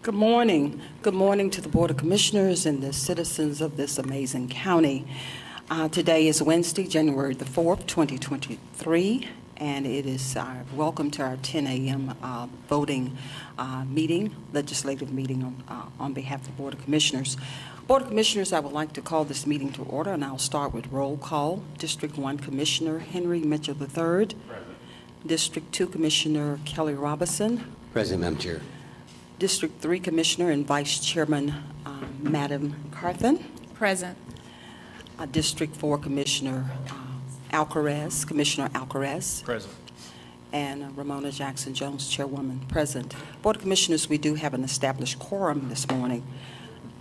Good morning. Good morning to the Board of Commissioners and the citizens of this amazing county. Today is Wednesday, January the 4th, 2023, and it is welcome to our 10 a.m. Voting meeting, legislative meeting on behalf of the Board of Commissioners. Board of Commissioners, I would like to call this meeting to order, and I'll start with roll call. District 1 Commissioner Henry Mitchell III. Present. District 2 Commissioner Kelly Robinson. Present, Madam Chair. District 3 Commissioner and Vice Chairman Madam Carthen. Present. District 4 Commissioner Commissioner Alcaraz. Present. And Ramona Jackson Jones, Chairwoman, present. Board of Commissioners, we do have an established quorum this morning.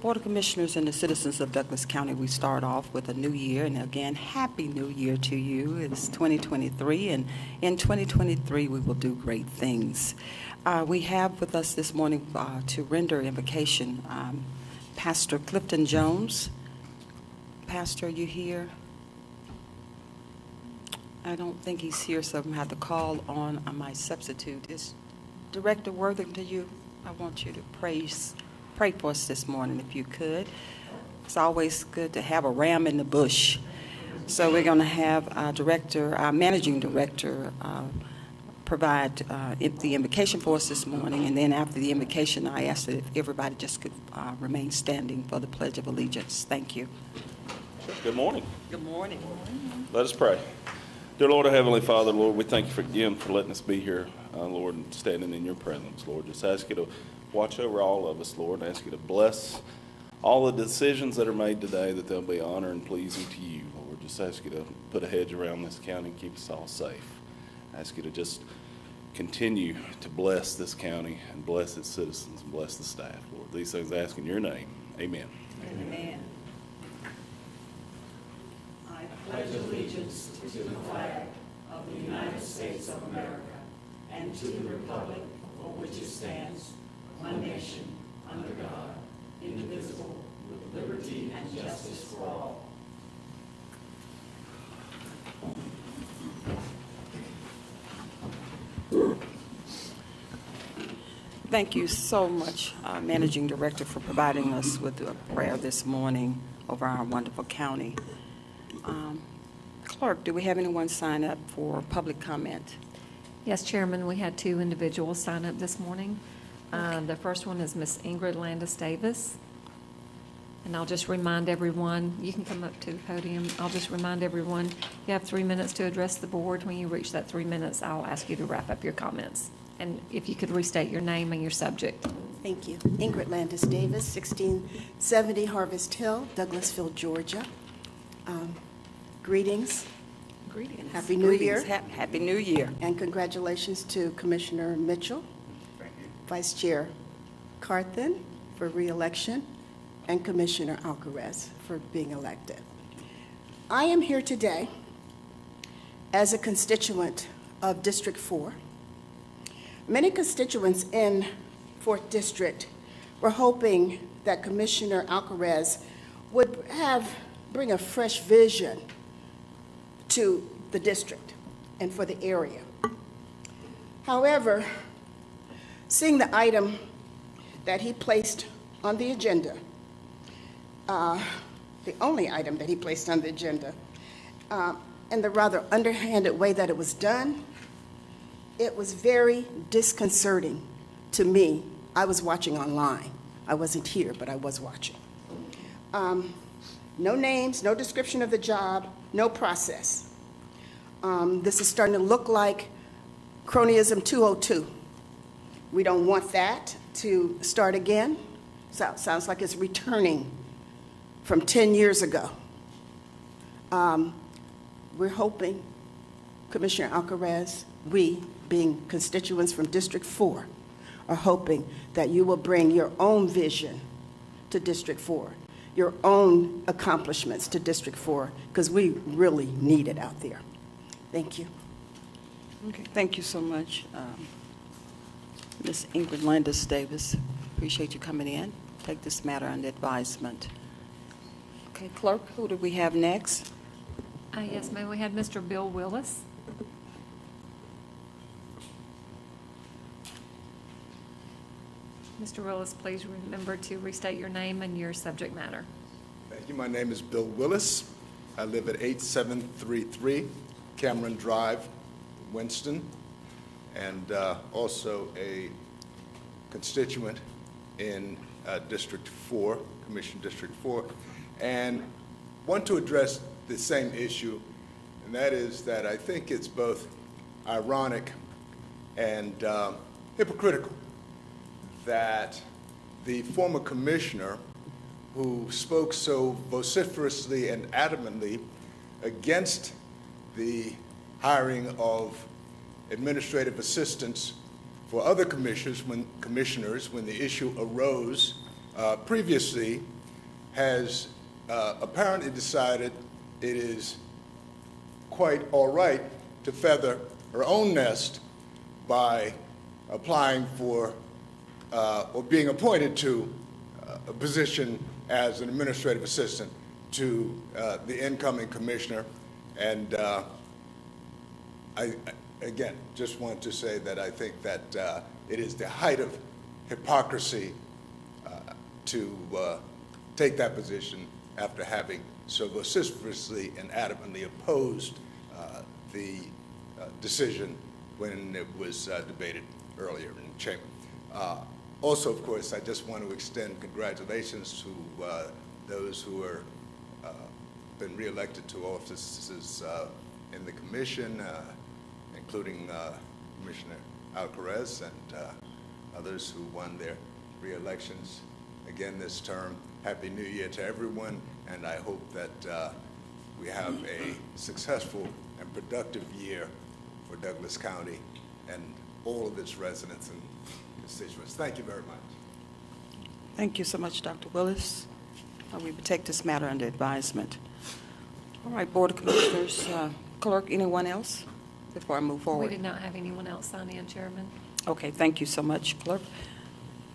Board of Commissioners and the citizens of Douglas County, we start off with a new year, and again, Happy New Year to you. It's 2023, and in 2023, we will do great things. We have with us this morning to render invocation, Pastor Clifton Jones. Pastor, are you here? I don't think he's here, so I'm going to have to call on my substitute. Is Director Worthington, I want you to pray for us this morning, if you could. It's always good to have a ram in the bush. So we're going to have our Managing Director, provide the invocation for us this morning, and then after the invocation, I ask that if everybody just could remain standing for the Pledge of Allegiance. Thank you. Good morning. Good morning. Let us pray. Dear Lord, our Heavenly Father, Lord, we thank you again for letting us be here, Lord, and standing in your presence, Lord. Just ask you to watch over all of us, Lord. Ask you to bless all the decisions that are made today, that they'll be honor and pleasing to you, Lord. Just ask you to put a hedge around this county and keep us all safe. Ask you to just continue to bless this county and bless its citizens and bless the staff, Lord. These things I ask in your name. Amen. Amen. I pledge allegiance to the flag of the United States of America and to the republic for which it stands, one nation, under God, indivisible, with liberty and justice for all. Thank you so much, Managing Director, for providing us with a prayer this morning over our wonderful county. Clerk, do we have anyone sign up for public comment? Yes, Chairman, we had 2 individuals sign up this morning. The first one is Miss Ingrid Landis Davis. And I'll just remind everyone, you can come up to the podium. I'll just remind everyone, you have 3 minutes to address the board. When you reach that 3 minutes, I'll ask you to wrap up your comments. And if you could restate your name and your subject. Thank you. Ingrid Landis Davis, 1670 Harvest Hill, Douglasville, Georgia. Greetings. Greetings. Happy New Year. Happy New Year. And congratulations to Commissioner Mitchell, Vice Chair Carthen for re-election, and Commissioner Alcaraz for being elected. I am here today as a constituent of District 4. Many constituents in 4th District were hoping that Commissioner Alcaraz would bring a fresh vision to the district and for the area. However, seeing the item that he placed on the agenda, the only item that he placed on the agenda, and the rather underhanded way that it was done, it was very disconcerting to me. I was watching online. I wasn't here, but I was watching. No names, no description of the job, no process. This is starting to look like cronyism 202. We don't want that to start again. Sounds like it's returning from 10 years ago. We're hoping, Commissioner Alcaraz, we, being constituents from District 4, are hoping that you will bring your own vision to District 4, your own accomplishments to District 4, because we really need it out there. Thank you. Okay, thank you so much, Ms. Ingrid Landis Davis. Appreciate you coming in. Take this matter under advisement. Okay, Clerk, who do we have next? Yes, ma'am, we had Mr. Bill Willis. Mr. Willis, please remember to restate your name and your subject matter. Thank you. My name is Bill Willis. I live at 8733 Cameron Drive, Winston, and also a constituent in District 4, Commission District 4, and want to address the same issue, and that is that I think it's both ironic and hypocritical that the former commissioner who spoke so vociferously and adamantly against the hiring of administrative assistants for other commissioners when the issue arose previously, has apparently decided it is quite all right to feather her own nest by applying for or being appointed to a position as an administrative assistant to the incoming commissioner. And I, again, just want to say that I think that it is the height of hypocrisy to take that position after having so vociferously and adamantly opposed the decision when it was debated earlier in the chamber. Also, of course, I just want to extend congratulations to those who are been reelected to offices in the commission, including Commissioner Alcaraz and others who won their re-elections again this term. Happy New Year to everyone, and I hope that we have a successful and productive year for Douglas County and all of its residents and constituents. Thank you very much. Thank you so much, Dr. Willis. We will take this matter under advisement. All right, Board of Commissioners, Clerk, anyone else before I move We forward? did not have anyone else sign in, Chairman. Okay, thank you so much, Clerk.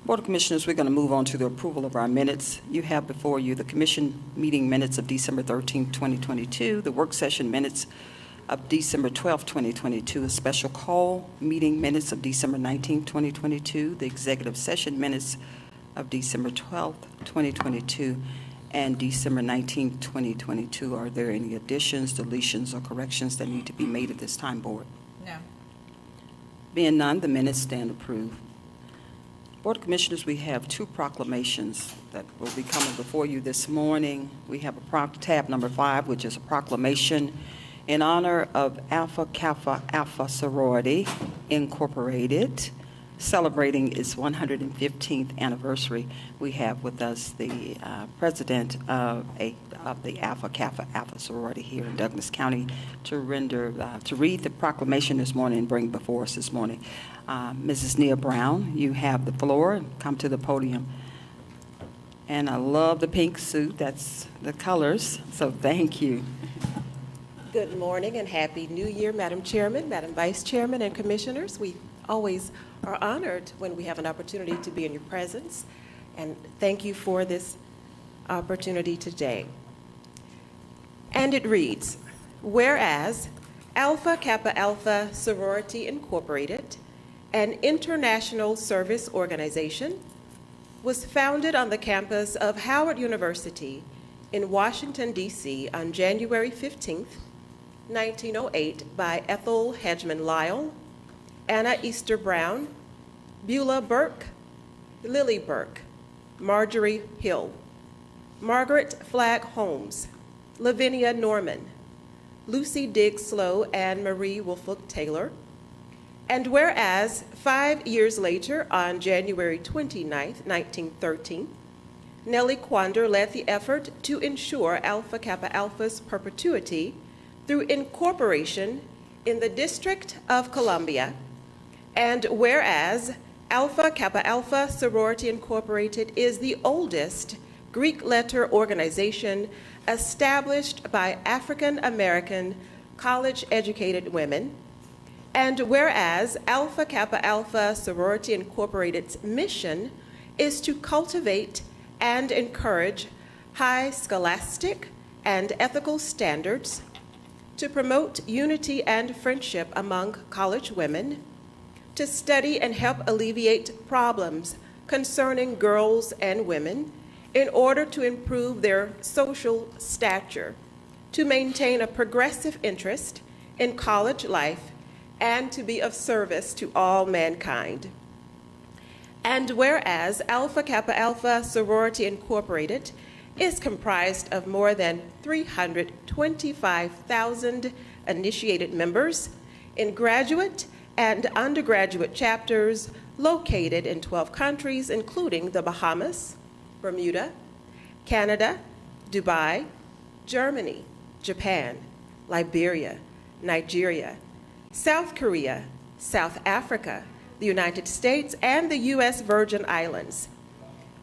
Board of Commissioners, we're going to move on to the approval of our minutes. You have before you the commission meeting minutes of December 13, 2022, the work session minutes of December 12, 2022, a special call meeting minutes of December 19, 2022, the executive session minutes of December 12, 2022, and December 19, 2022. Are there any additions, deletions, or corrections that need to be made at this time, Board? No. Being none, the minutes stand approved. Board of Commissioners, we have two proclamations that will be coming before you this morning. We have tab number 5, which is a proclamation in honor of Alpha Kappa Alpha Sorority Incorporated, celebrating its 115th anniversary. We have with us the president of the Alpha Kappa Alpha Sorority here in Douglas County to read the proclamation this morning and bring before us this morning. Mrs. Nia Brown, you have the floor. Come to the podium. And I love the pink suit. That's the colors. So thank you. Good morning and Happy New Year, Madam Chairman, Madam Vice Chairman, and Commissioners. We always are honored when we have an opportunity to be in your presence, and thank you for this opportunity today. And it reads, whereas Alpha Kappa Alpha Sorority Incorporated, an international service organization, was founded on the campus of Howard University in Washington, D.C. on January 15th, 1908 by Ethel Hedgeman Lyle, Anna Easter Brown, Beulah Burke, Lily Burke, Marjorie Hill, Margaret Flagg Holmes, Lavinia Norman, Lucy Diggs Slow, and Marie Woolfolk Taylor. And whereas 5 years later, on January 29th, 1913, Nellie Quander led the effort to ensure Alpha Kappa Alpha's perpetuity through incorporation in the District of Columbia, and whereas Alpha Kappa Alpha Sorority Incorporated is the oldest Greek letter organization established by African American college-educated women, and whereas Alpha Kappa Alpha Sorority Incorporated's mission is to cultivate and encourage high scholastic and ethical standards, to promote unity and friendship among college women, to study and help alleviate problems concerning girls and women in order to improve their social stature, to maintain a progressive interest in college life, and to be of service to all mankind. And whereas Alpha Kappa Alpha Sorority Incorporated is comprised of more than 325,000 initiated members in graduate and undergraduate chapters located in 12 countries, including the Bahamas, Bermuda, Canada, Dubai, Germany, Japan, Liberia, Nigeria, South Korea, South Africa, the United States, and the U.S. Virgin Islands.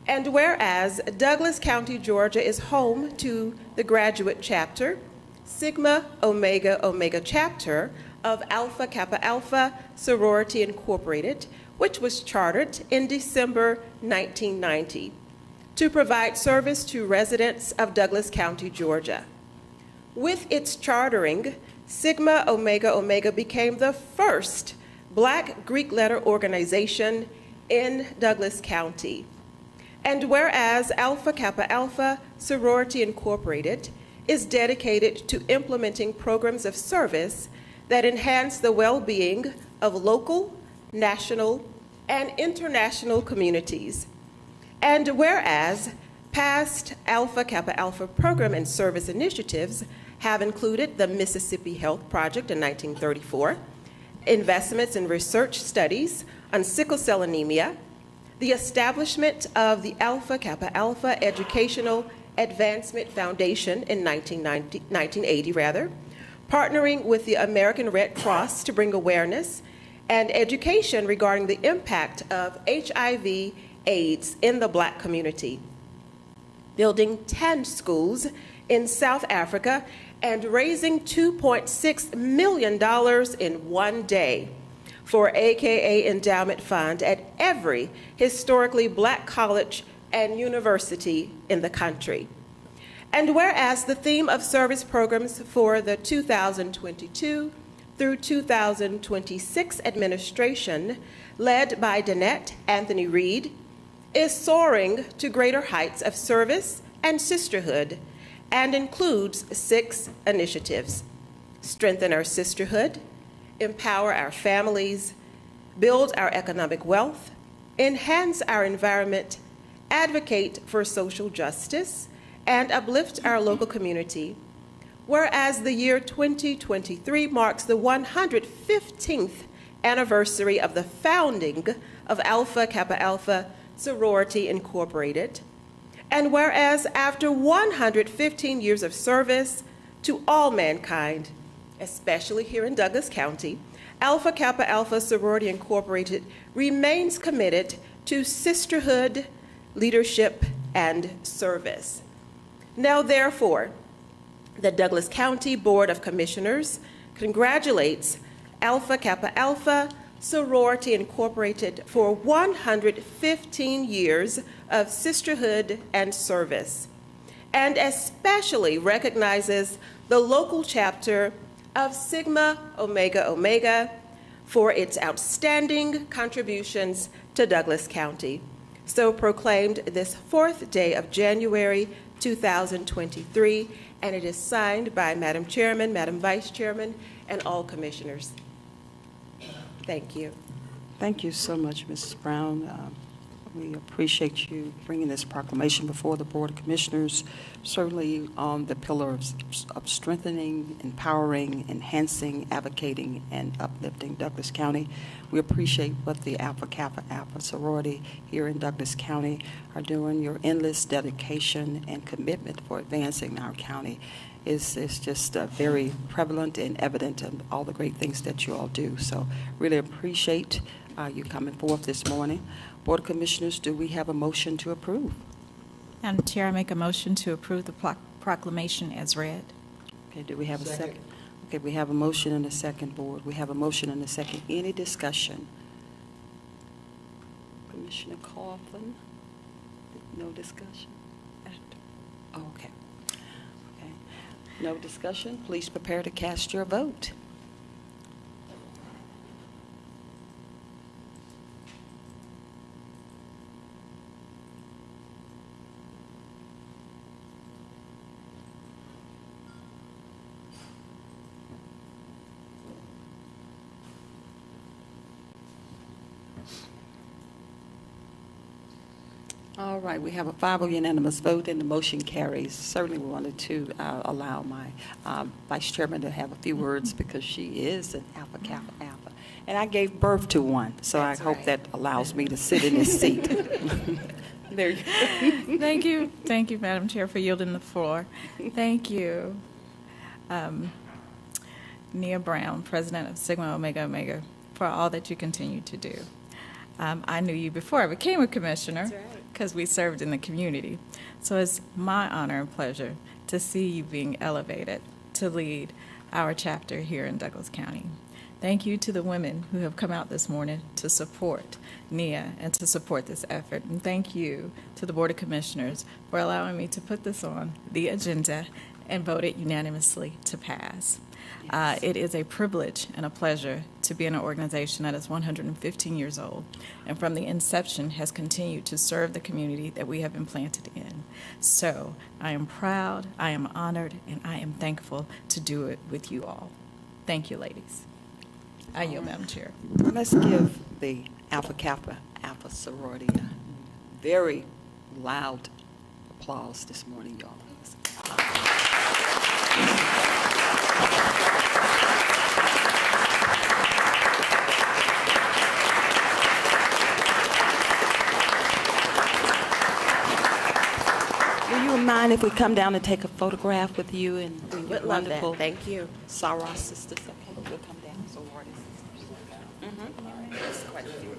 And whereas Douglas County, Georgia is home to the graduate chapter, Sigma Omega Omega chapter of Alpha Kappa Alpha Sorority Incorporated, which was chartered in December 1990 to provide service to residents of Douglas County, Georgia. With its chartering, Sigma Omega Omega became the first Black Greek letter organization in Douglas County. And whereas Alpha Kappa Alpha Sorority Incorporated is dedicated to implementing programs of service that enhance the well-being of local, national, and international communities. And whereas past Alpha Kappa Alpha program and service initiatives have included the Mississippi Health Project in 1934, investments in research studies on sickle cell anemia, the establishment of the Alpha Kappa Alpha Educational Advancement Foundation in 1980, partnering with the American Red Cross to bring awareness and education regarding the impact of HIV/AIDS in the Black community, building 10 schools in South Africa, and raising $2.6 million in one day for AKA Endowment Fund at every historically Black college and university in the country. And whereas the theme of service programs for the 2022 through 2026 administration, led by Danette Anthony Reed, is soaring to greater heights of service and sisterhood, and includes 6 initiatives: strengthen our sisterhood, empower our families, build our economic wealth, enhance our environment, advocate for social justice, and uplift our local community. Whereas the year 2023 marks the 115th anniversary of the founding of Alpha Kappa Alpha Sorority Incorporated, and whereas after 115 years of service to all mankind, especially here in Douglas County, Alpha Kappa Alpha Sorority Incorporated remains committed to sisterhood, leadership, and service. Now, therefore, the Douglas County Board of Commissioners congratulates Alpha Kappa Alpha Sorority Incorporated for 115 years of sisterhood and service, and especially recognizes the local chapter of Sigma Omega Omega for its outstanding contributions to Douglas County. So proclaimed this 4th day of January 2023, and it is signed by Madam Chairman, Madam Vice Chairman, and all commissioners. Thank you. Thank you so much, Mrs. Brown. We appreciate you bringing this proclamation before the Board of Commissioners, certainly on the pillar of strengthening, empowering, enhancing, advocating, and uplifting Douglas County. We appreciate what the Alpha Kappa Alpha sorority here in Douglas County are doing. Your endless dedication and commitment for advancing our county is just very prevalent and evident in all the great things that you all do. So really appreciate you coming forth this morning. Board of Commissioners, do we have a motion to approve? Madam Chair, I make a motion to approve the proclamation as read. Okay, do we have a second? Okay, we have a motion and a second, Board. We have a motion and a second. Any discussion? Commissioner Coughlin? No discussion? Oh, okay. Okay. No discussion? Please prepare to cast your vote. All right, we have a 5 unanimous vote, and the motion carries. Certainly, we wanted to allow my Vice Chairman to have a few words because she is an Alpha Kappa Alpha. And I gave birth to one, so That's I hope right. that allows me to sit in this seat. There you go. Thank you. Thank you, Madam Chair, for yielding the floor. Thank you. Nia Brown, President of Sigma Omega Omega, for all that you continue to do. I knew you before I became a commissioner That's right. because we served in the community. So it's my honor and pleasure to see you being elevated to lead our chapter here in Douglas County. Thank you to the women who have come out this morning to support Nia and to support this effort. And thank you to the Board of Commissioners for allowing me to put this on the agenda and vote it unanimously to pass. It is a privilege and a pleasure to be in an organization that is 115 years old and from the inception has continued to serve the community that we have been planted in. So I am proud, I am honored, and I am thankful to do it with you all. Thank you, ladies. I yield, Madam Chair. Let's give the Alpha Kappa Alpha sorority a very loud applause this morning, y'all. Do you mind if we come down and take a photograph with you and your Would love that. wonderful Thank you. Soror sisters? Okay, we'll come down, sorority sisters. That's quite a few.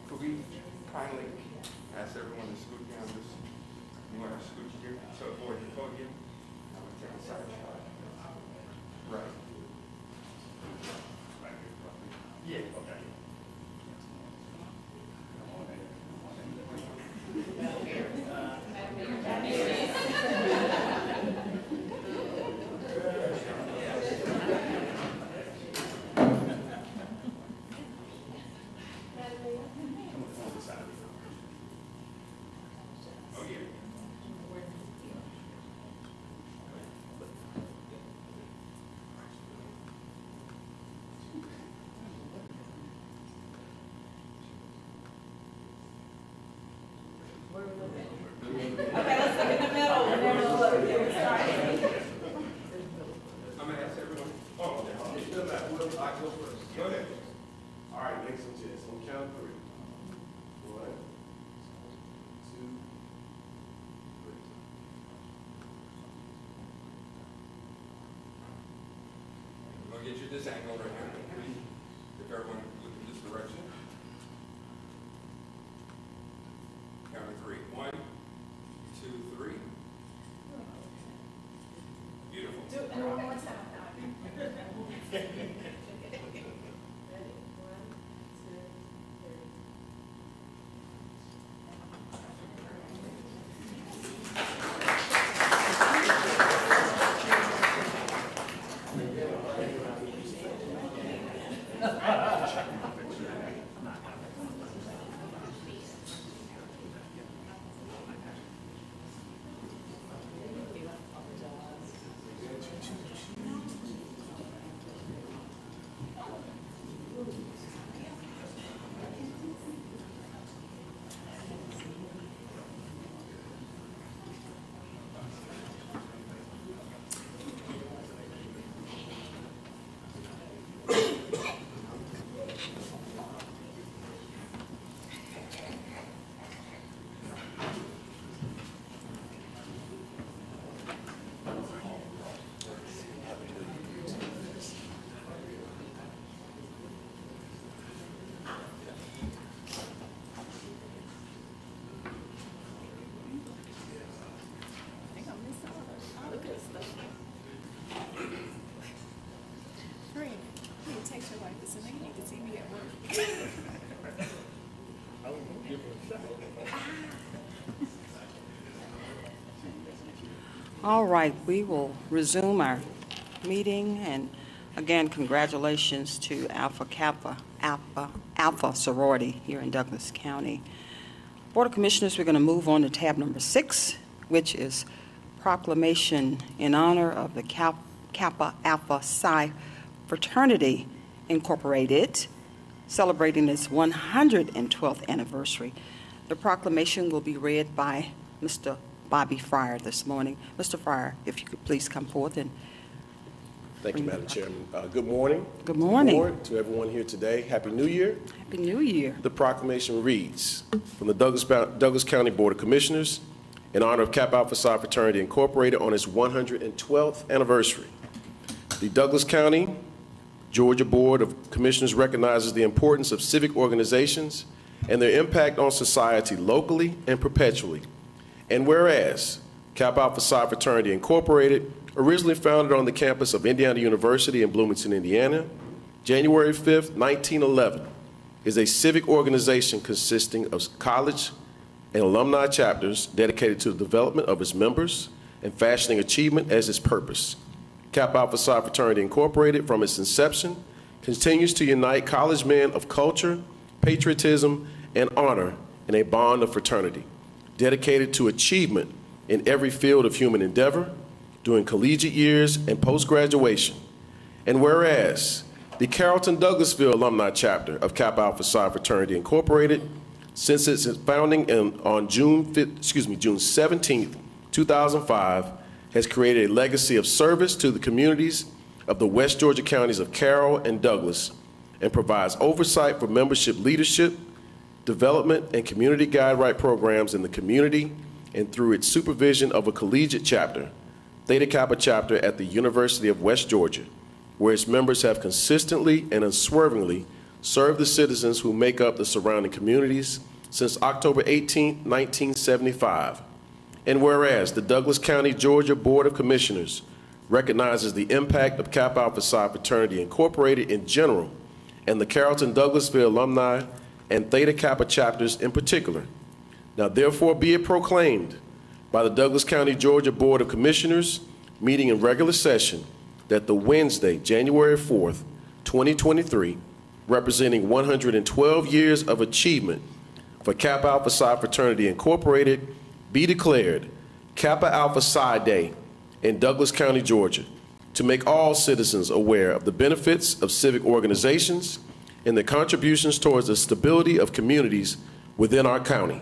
Could we kindly ask everyone to scoot down just, you want to scoot here, so avoid the podium? I would take a side shot. Right. Yeah, okay. I'm gonna ask everyone, oh, okay, still that, I go first. Go ahead. All right, make some chairs, on count of 3. 1, 2, 3. We're gonna get you this angle right here, please. If everyone look in this direction. Count of 3. 1, 2, 3. Beautiful. Do it one more time. All right, we will resume our meeting, and again, congratulations to Alpha Kappa, Alpha sorority here in Douglas County. Board of Commissioners, we're going to move on to tab number 6, which is proclamation in honor of the Kappa Alpha Psi Fraternity Incorporated, celebrating its 112th anniversary. The proclamation will be read by Mr. Bobby Fryer this morning. Mr. Fryer, if you could please come forth and Thank you, Madam Chairman. Good morning. Good morning. Board, to everyone here today. Happy New Year. Happy New Year. The proclamation reads, from the Douglas County Board of Commissioners, in honor of Kappa Alpha Psi Fraternity Incorporated on its 112th anniversary. The Douglas County, Georgia Board of Commissioners recognizes the importance of civic organizations and their impact on society locally and perpetually. And whereas Kappa Alpha Psi Fraternity Incorporated, originally founded on the campus of Indiana University in Bloomington, Indiana, January 5th, 1911, is a civic organization consisting of college and alumni chapters dedicated to the development of its members and fashioning achievement as its purpose. Kappa Alpha Psi Fraternity Incorporated, from its inception, continues to unite college men of culture, patriotism, and honor in a bond of fraternity, dedicated to achievement in every field of human endeavor, during collegiate years and post-graduation. And whereas the Carrollton Douglasville Alumni Chapter of Kappa Alpha Psi Fraternity Incorporated, since its founding on June 17, 2005, has created a legacy of service to the communities of the West Georgia counties of Carroll and Douglas, and provides oversight for membership leadership, development, and community guide right programs in the community, and through its supervision of a collegiate chapter, Theta Kappa chapter at the University of West Georgia, where its members have consistently and unswervingly served the citizens who make up the surrounding communities since October 18, 1975. And whereas the Douglas County, Georgia Board of Commissioners recognizes the impact of Kappa Alpha Psi Fraternity Incorporated in general, and the Carrollton Douglasville alumni and Theta Kappa chapters in particular. Now therefore be it proclaimed by the Douglas County, Georgia Board of Commissioners, meeting in regular session, that the Wednesday, January 4th, 2023, representing 112 years of achievement for Kappa Alpha Psi Fraternity Incorporated, be declared Kappa Alpha Psi Day in Douglas County, Georgia, to make all citizens aware of the benefits of civic organizations and their contributions towards the stability of communities within our county.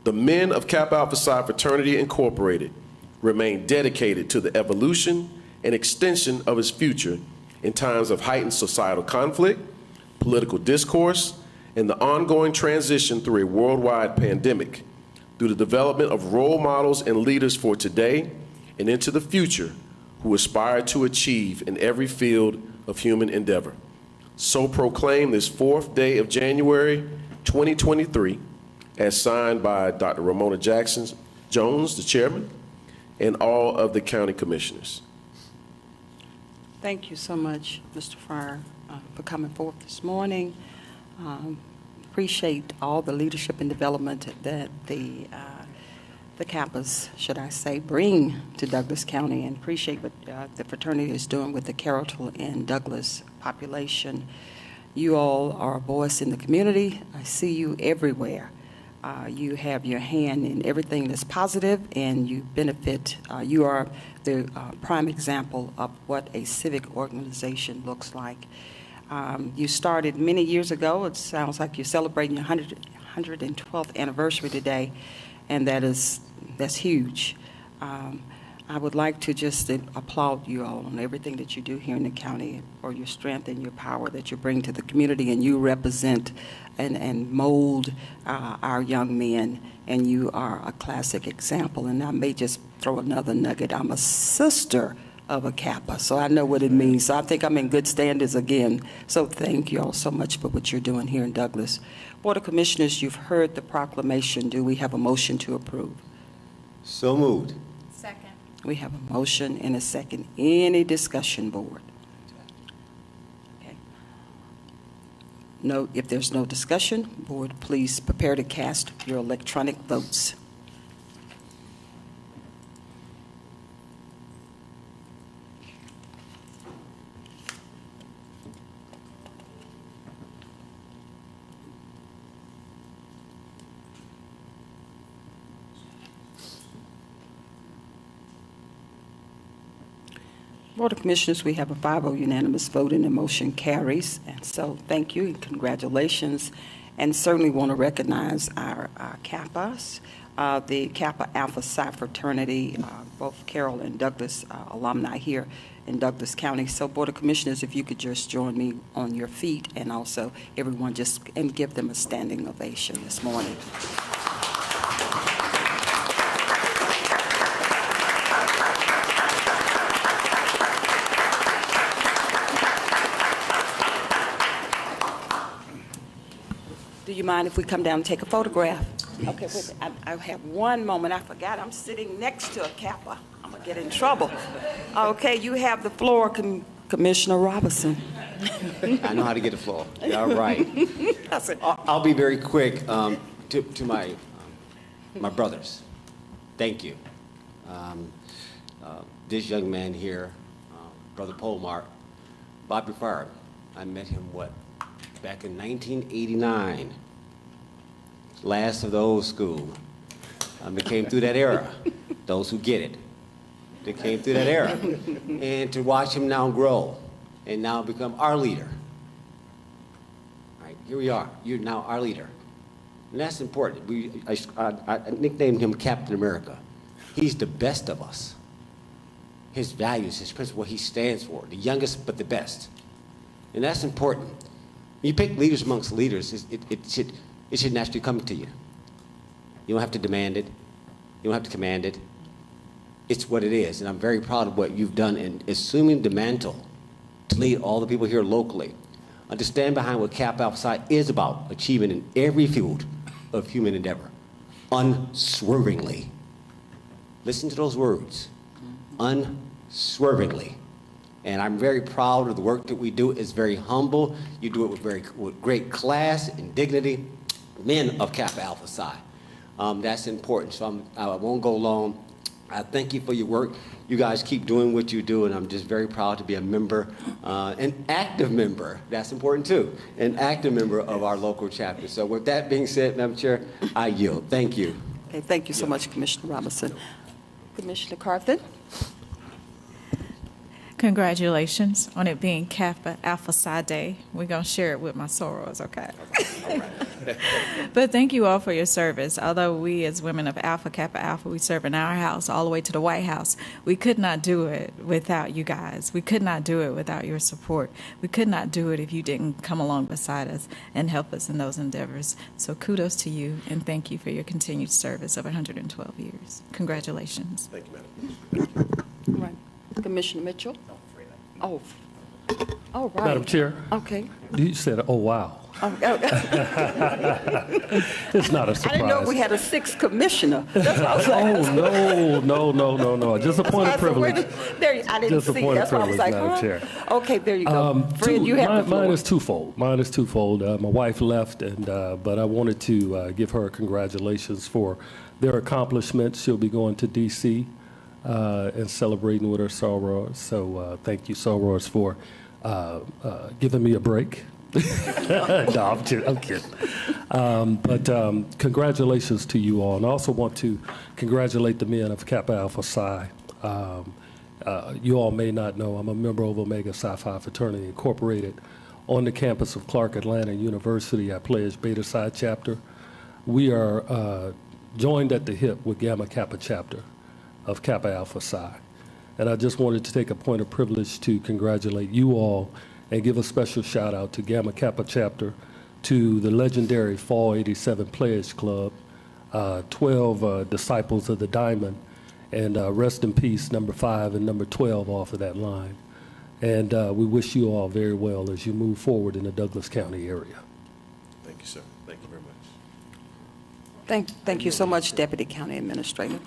The men of Kappa Alpha Psi Fraternity Incorporated remain dedicated to the evolution and extension of its future in times of heightened societal conflict, political discourse, and the ongoing transition through a worldwide pandemic, through the development of role models and leaders for today and into the future who aspire to achieve in every field of human endeavor. So proclaim this 4th day of January 2023, as signed by Dr. Ramona Jackson Jones, the chairman, and all of the county commissioners. Thank you so much, Mr. Fryer, for coming forth this morning. Appreciate all the leadership and development that the Kappas, should I say, bring to Douglas County, and appreciate what the fraternity is doing with the Carrollton and Douglas population. You all are a voice in the community. I see you everywhere. You have your hand in everything that's positive, and you benefit. You are the prime example of what a civic organization looks like. You started many years ago. It sounds like you're celebrating your 112th anniversary today, and that's huge. I would like to just applaud you all on everything that you do here in the county, for your strength and your power that you bring to the community, and you represent and mold our young men, and you are a classic example. And I may just throw another nugget. I'm a sister of a Kappa, so I know what it means. So I think I'm in good standards again. So thank you all so much for what you're doing here in Douglas. Board of Commissioners, you've heard the proclamation. Do we have a motion to approve? So moved. Second. We have a motion and a second. Any discussion, board? Okay. No, if there's no discussion, board, please prepare to cast your electronic votes. Board of Commissioners, we have a 5-0 unanimous vote and the motion carries. And so thank you and congratulations. And certainly want to recognize our Kappas, the Kappa Alpha Psi fraternity, both Carroll and Douglas alumni here in Douglas County. So Board of Commissioners, if you could just join me on your feet and also everyone just and give them a standing ovation this morning. Do you mind if we come down and take a photograph? Okay, wait, I have one moment. I forgot I'm sitting next to a Kappa. I'm going to get in trouble. Okay, you have the floor, Commissioner Robinson. I know how to get the floor. All right. That's it. I'll be very quick. To my brothers, thank you. This young man here, Brother Polmark, Bobby Farr, I met him, back in 1989. Last of the old school. They came through that era. Those who get it. They came through that era. And to watch him now grow and now become our leader. All right, here we are. You're now our leader. And that's important. I nicknamed him Captain America. He's the best of us. His values, his principles, what he stands for. The youngest, but the best. And that's important. You pick leaders amongst leaders, it should naturally come to you. You don't have to demand it. You don't have to command it. It's what it is, and I'm very proud of what you've done in assuming the mantle to lead all the people here locally. Understand behind what Kappa Alpha Psi is about, achievement in every field of human endeavor, unswervingly. Listen to those words, unswervingly. And I'm very proud of the work that we do. It's very humble. You do it with great class and dignity. Men of Kappa Alpha Psi. That's important. So I won't go long. I thank you for your work. You guys keep doing what you do, and I'm just very proud to be a member, an active member. That's important too. An active member of our local chapter. So with that being said, Madam Chair, I yield. Thank you. Okay, thank you so much, Commissioner Robinson. Commissioner Carthen? Congratulations on it being Kappa Alpha Psi Day. We're going to share it with my sorors, okay? But thank you all for your service. Although we as women of Alpha Kappa Alpha, we serve in our house all the way to the White House, we could not do it without you guys. We could not do it without your support. We could not do it if you didn't come along beside us and help us in those endeavors. So kudos to you, and thank you for your continued service of 112 years. Congratulations. Thank you, Madam. All right. Commissioner Mitchell? Oh, all right. Madam Chair, Okay. you said, oh, wow. Oh, It's not a I surprise. didn't know we had a sixth commissioner. That's what I was like. Oh, no. Just a point of privilege. There, I didn't Just a see. point of That's why I was like, privilege, Madam huh? Chair. Okay, there you go. Fred, you have the floor. Mine is twofold. My wife left, but I wanted to give her congratulations for their accomplishments. She'll be going to D.C. And celebrating with her sorors. So thank you, sorors, for giving me a break. No, I'm kidding. But congratulations to you all. And I also want to congratulate the men of Kappa Alpha Psi. You all may not know, I'm a member of Omega Psi Phi Fraternity Incorporated on the campus of Clark Atlanta University. I pledge Beta Psi chapter. We are joined at the hip with Gamma Kappa chapter of Kappa Alpha Psi. And I just wanted to take a point of privilege to congratulate you all and give a special shout out to Gamma Kappa chapter, to the legendary Fall 87 Pledge Club, 12 Disciples of the Diamond, and rest in peace, number 5 and number 12 off of that line. And we wish you all very well as you move forward in the Douglas County area. Thank you, sir. Thank you very much. Thank you so much, Deputy County Administrator.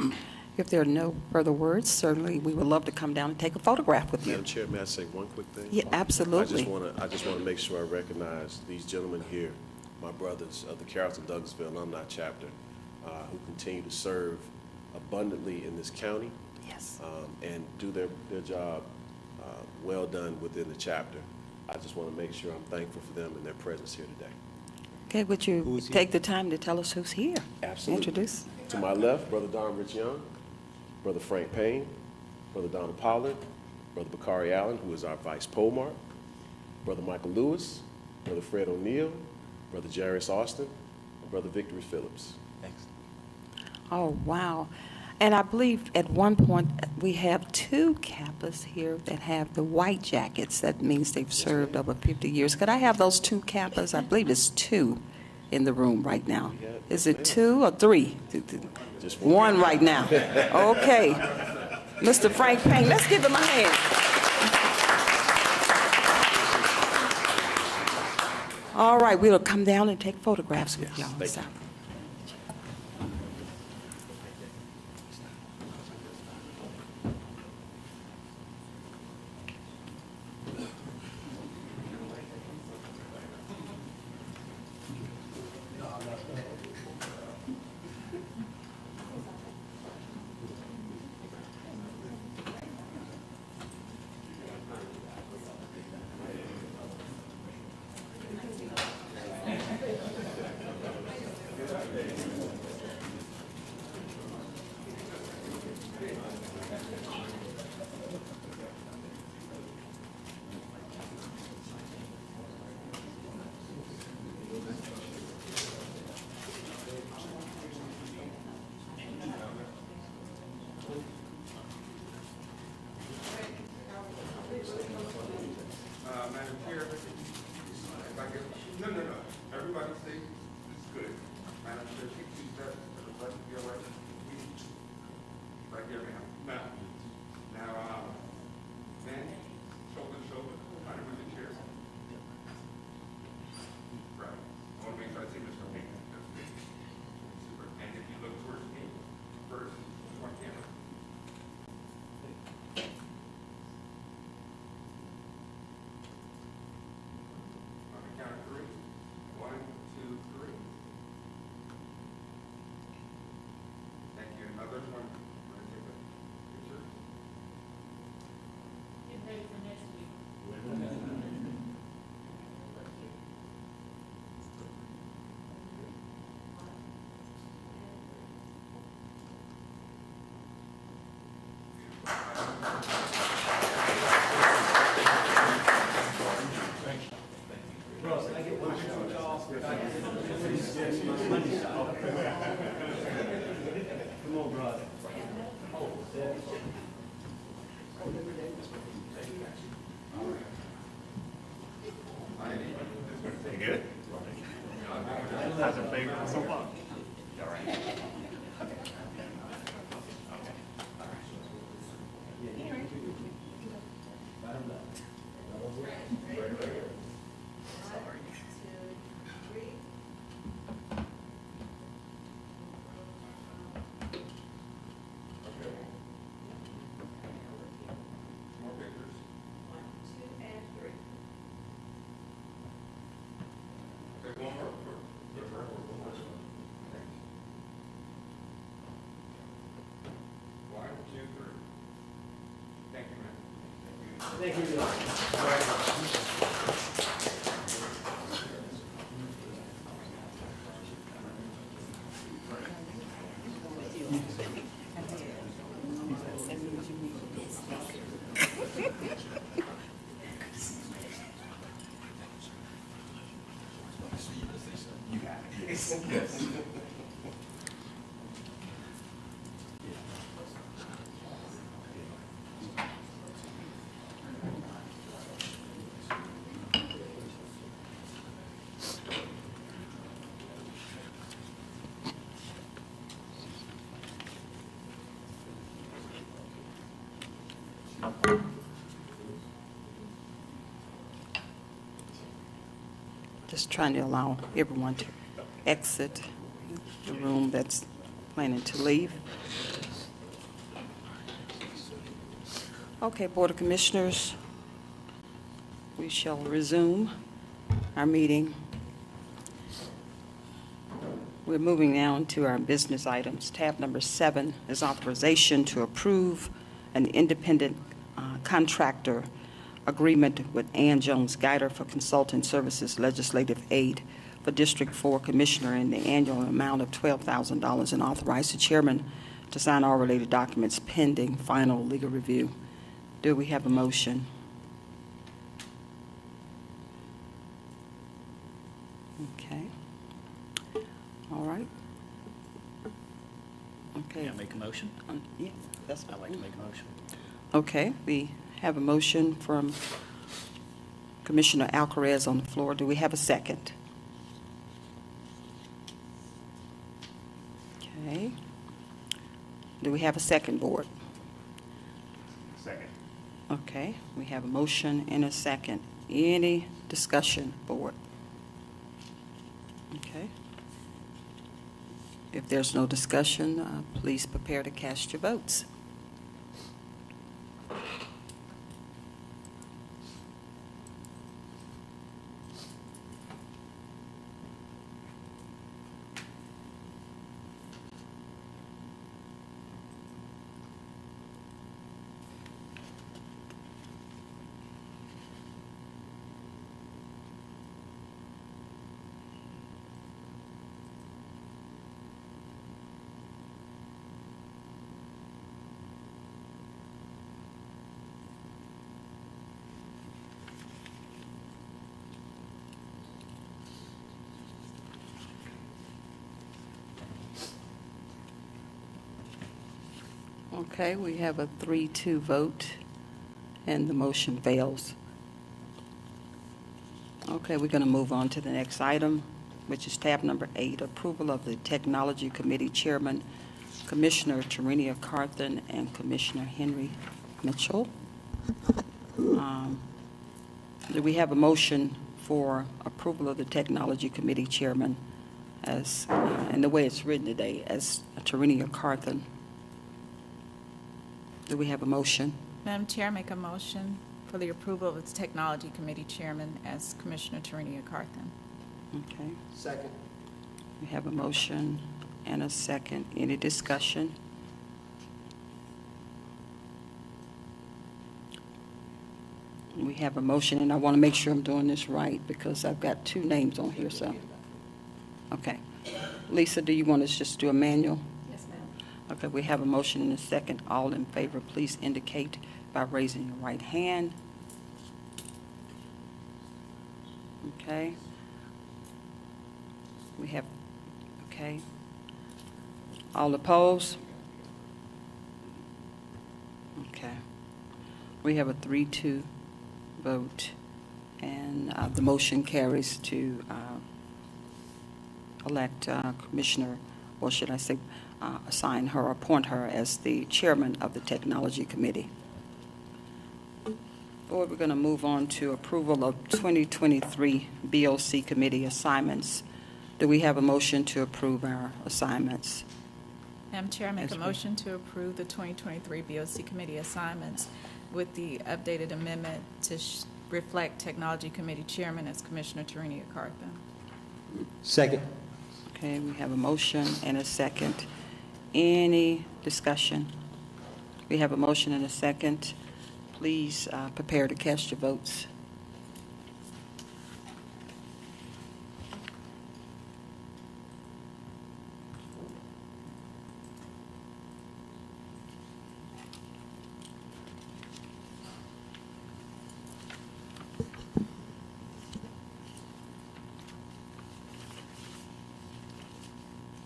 If there are no further words, certainly we would love to come down and take a photograph with you. Madam Chair, may I say one quick thing? Yeah, absolutely. I just want to make sure I recognize these gentlemen here, my brothers of the Carrollton Douglasville Alumni Chapter, who continue to serve abundantly in this county. Yes. And do their job well done within the chapter. I just want to make sure I'm thankful for them and their presence here today. Okay, would you Who's here? take the time to tell us who's here? Absolutely. Introduce. To my left, Brother Don Rich Young, Brother Frank Payne, Brother Donald Pollard, Brother Bakari Allen, who is our Vice Polmark, Brother Michael Lewis, Brother Fred O'Neill, Brother Jarius Austin, and Brother Victory Phillips. Thanks. Oh, wow. And I believe at one point, we have two Kappas here that have the white jackets. That means they've served over 50 years. Could I have those two Kappas? I believe it's two in the room right now. Is it two or three? Just One right now. Okay. Mr. Frank Payne, let's give him a hand. All right, we'll come down and take photographs with y'all. thank you. Madam Chair, if I could, no, everybody stay, it's good. Madam Chair, take 2 steps to the left of your right. Right here, ma'am. Now, man, shoulder to shoulder, kind of with the chair. Right. I want to make sure I see Mr. Payne. That's good. Super. And if you look towards me first, one camera. On the count of 3. 1, 2, 3. Thank you. And others want to take a picture? More pictures. 1, 2, and 3. Take one more. Yes, sir. Thanks. 1, 2, 3. Thank you, ma'am. Thank you. Just trying to allow everyone to exit the room that's planning to leave. Okay, Board of Commissioners, we shall resume our meeting. We're moving now to our business items. Tab number 7 is authorization to approve an independent contractor agreement with Ann Jones Guider for consultant services legislative aid for District 4 Commissioner in the annual amount of $12,000 and authorize the chairman to sign all related documents pending final legal review. Do we have a motion? Okay. All right. Okay. May I make a motion? Yeah, that's I'd like to make a motion. Okay, we have a motion from Commissioner Alcaraz on the floor. Do we have a second? Okay. Do we have a second, board? Second. Okay, we have a motion and a second. Any discussion, board? Okay. If there's no discussion, please prepare to cast your votes. Okay, we have a 3-2 vote, and the motion fails. Okay, we're going to move on to the next item, which is tab number 8, approval of the Technology Committee Chairman, Commissioner Terenia Carthen and Commissioner Henry Mitchell. Do we have a motion for approval of the Technology Committee Chairman as, and the way it's written today, as Terenia Carthen? Do we have a motion? Madam Chair, I make a motion for the approval of its Technology Committee Chairman as Commissioner Terenia Carthen. Okay, Second. we have a motion and a second. Any discussion? We have a motion, and I want to make sure I'm doing this right because I've got 2 names on here, so. Okay. Lisa, do you want us just do a manual? Yes, ma'am. Okay, we have a motion and a second. All in favor, please indicate by raising your right hand. Okay. We have, okay. All opposed? Okay. We have a 3-2 vote, and the motion carries to elect Commissioner, or should I say, assign her, appoint her as the chairman of the Technology Committee. Board, we're going to move on to approval of 2023 BOC Committee assignments. Do we have a motion to approve our assignments? Madam Chair, I make Yes, a ma'am. motion to approve the 2023 BOC Committee assignments with the updated amendment to reflect Technology Committee Chairman as Commissioner Terenia Carthen. Second. Okay, we have a motion and a second. Any discussion? We have a motion and a second. Please prepare to cast your votes.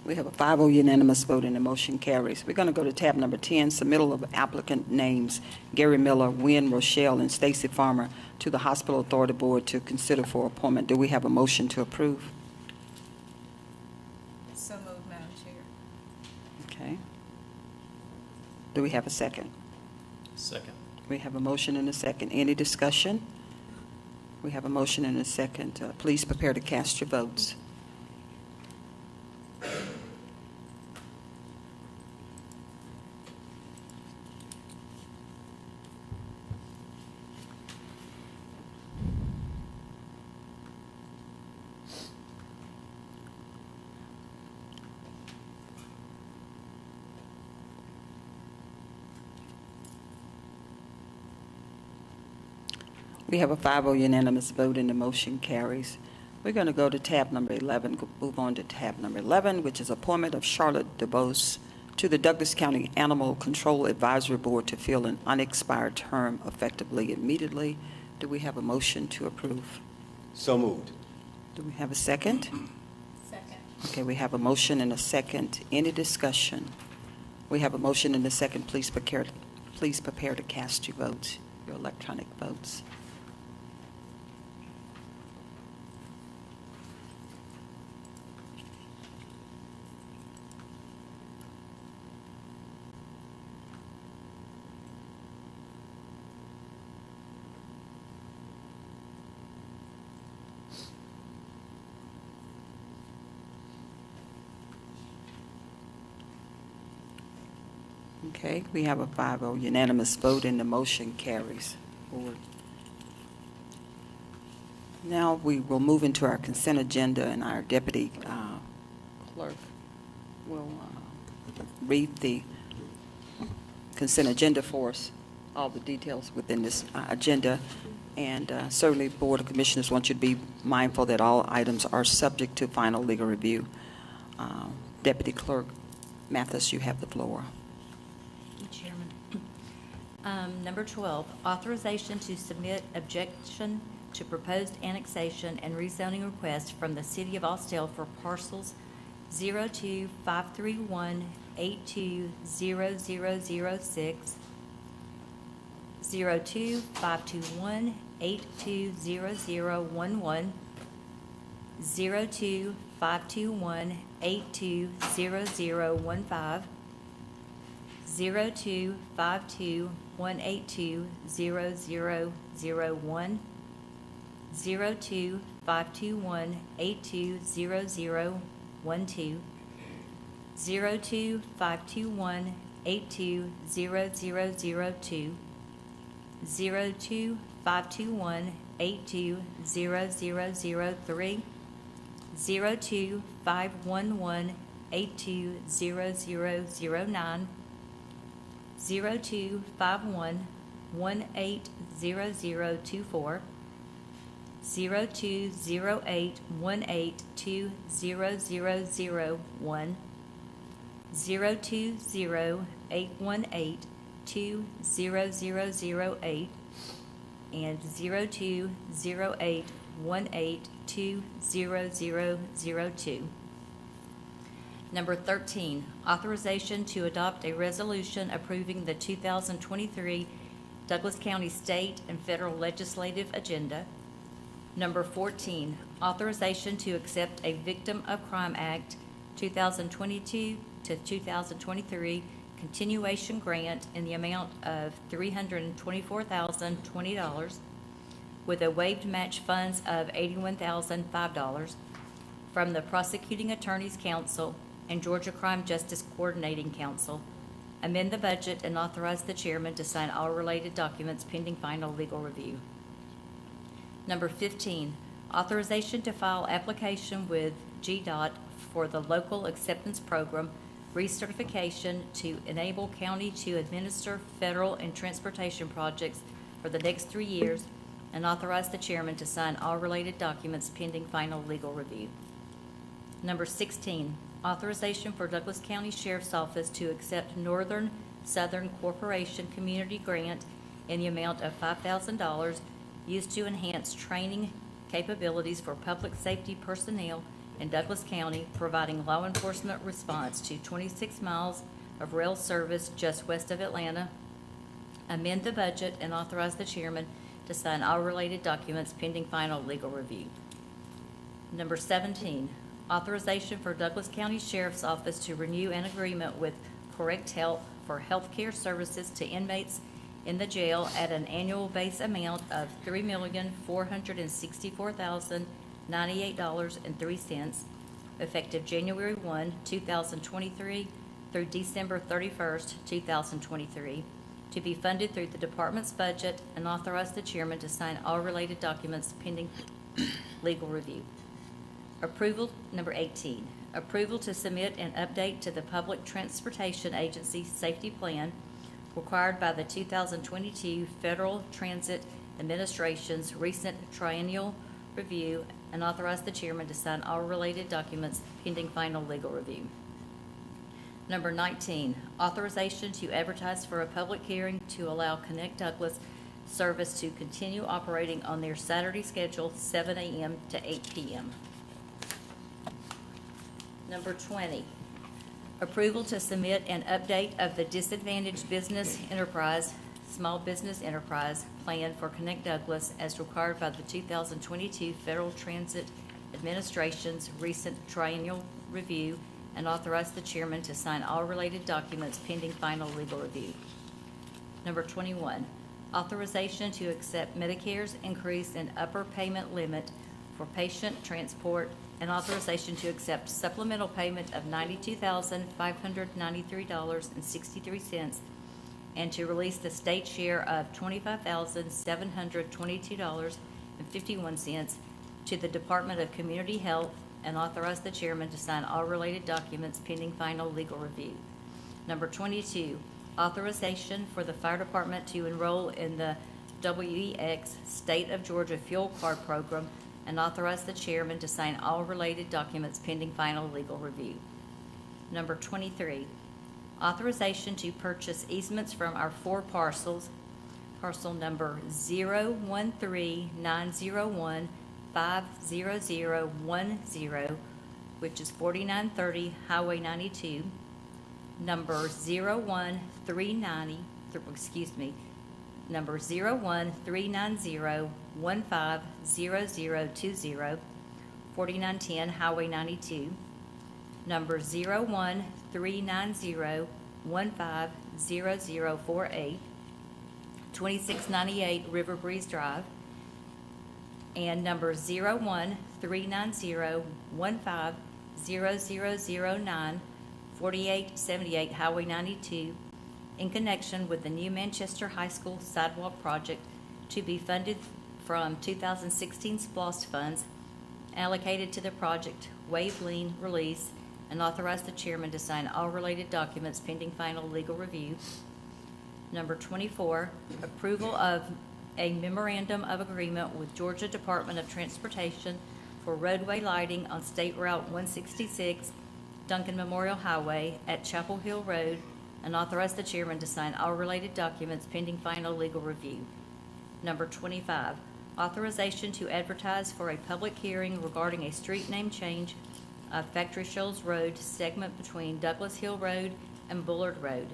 We have a 5-0 unanimous vote and the motion carries. We're going to go to tab number 10, submittal of applicant names, Gary Miller, Wynn Rochelle, and Stacy Farmer to the Hospital Authority Board to consider for appointment. Do we have a motion to approve? So moved, Madam Chair. Okay. Do we have a second? Second. We have a motion and a second. Any discussion? We have a motion and a second. Please prepare to cast your votes. We have a 5-0 unanimous vote and the motion carries. We're going to go to tab number 11, move on to tab number 11, which is appointment of Charlotte DeBose to the Douglas County Animal Control Advisory Board to fill an unexpired term effectively immediately. Do we have a motion to approve? So moved. Do we have a second? Second. Okay, we have a motion and a second. Any discussion? We have a motion and a second. Please prepare to cast your votes, your electronic votes. Okay, we have a 5-0 unanimous vote and the motion carries forward. Now we will move into our consent agenda and our deputy clerk will read the consent agenda for us, all the details within this agenda. And certainly, Board of Commissioners want you to be mindful that all items are subject to final legal review. Deputy Clerk Mathis, you have the floor. Chairman. Number 12, authorization to submit objection to proposed annexation and rezoning request from the City of Austell for parcels 02-531-820006, 02-521-820011, 02-521-820015, 02-521-820001, 02-521-820012, 02-521-820002, 02-521-820003, 02-511-820009, 02-51-180024, 02-0818-200001, 02-0818-200008, and 02-0818-200002. Number 13, authorization to adopt a resolution approving the 2023 Douglas County State and Federal Legislative Agenda. Number 14, authorization to accept a Victim of Crime Act 2022 to 2023 continuation grant in the amount of $324,020 with a waived match funds of $81,005 from the Prosecuting Attorney's Council and Georgia Crime Justice Coordinating Council. Amend the budget and authorize the chairman to sign all related documents pending final legal review. Number 15, authorization to file application with GDOT for the Local Acceptance Program recertification to enable county to administer federal and transportation projects for the next 3 years and authorize the chairman to sign all related documents pending final legal review. Number 16, authorization for Douglas County Sheriff's Office to accept Northern Southern Corporation Community Grant in the amount of $5,000 used to enhance training capabilities for public safety personnel in Douglas County, providing law enforcement response to 26 miles of rail service just west of Atlanta. Amend the budget and authorize the chairman to sign all related documents pending final legal review. Number 17, authorization for Douglas County Sheriff's Office to renew an agreement with Correct Health for healthcare services to inmates in the jail at an annual base amount of $3,464,098.03, effective January 1, 2023 through December 31st, 2023, to be funded through the department's budget, and authorize the chairman to sign all related documents pending legal review. Approval, number 18, approval to submit an update to the Public Transportation Agency Safety Plan required by the 2022 Federal Transit Administration's recent triennial review, and authorize the chairman to sign all related documents pending final legal review. Number 19, authorization to advertise for a public hearing to allow Connect Douglas service to continue operating on their Saturday schedule, 7 a.m. to 8 p.m. Number 20, approval to submit an update of the disadvantaged business enterprise, small business enterprise plan for Connect Douglas as required by the 2022 Federal Transit Administration's recent triennial review, and authorize the chairman to sign all related documents pending final legal review. Number 21, authorization to accept Medicare's increase in upper payment limit for patient transport, and authorization to accept supplemental payment of $92,593.63, and to release the state share of $25,722.51 to the Department of Community Health, and authorize the chairman to sign all related documents pending final legal review. Number 22, authorization for the fire department to enroll in the WEX State of Georgia Fuel Card Program, and authorize the chairman to sign all related documents pending final legal review. Number 23, authorization to purchase easements from our 4 parcels, parcel number 013-901-50010, which is 4930 Highway 92, number 01390, number 01390150020, 4910 Highway 92, number 01390150048, 2698 River Breeze Drive, and number 01390150009, 4878 Highway 92, in connection with the new Manchester High School sidewalk project to be funded from 2016 SPLOST funds allocated to the project, waive lien release, and authorize the chairman to sign all related documents pending final legal review. Number 24, approval of a memorandum of agreement with Georgia Department of Transportation for roadway lighting on State Route 166, Duncan Memorial Highway at Chapel Hill Road, and authorize the chairman to sign all related documents pending final legal review. Number 25, authorization to advertise for a public hearing regarding a street name change of Factory Shoals Road segment between Douglas Hill Road and Bullard Road.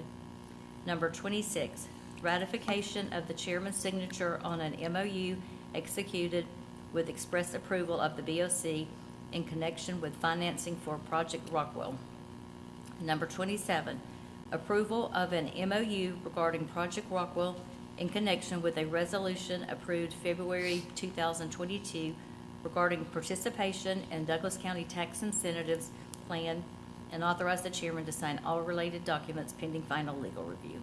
Number 26, ratification of the chairman's signature on an MOU executed with express approval of the BOC in connection with financing for Project Rockwell. Number 27, approval of an MOU regarding Project Rockwell in connection with a resolution approved February 2022 regarding participation in Douglas County Tax Incentives Plan, and authorize the chairman to sign all related documents pending final legal review.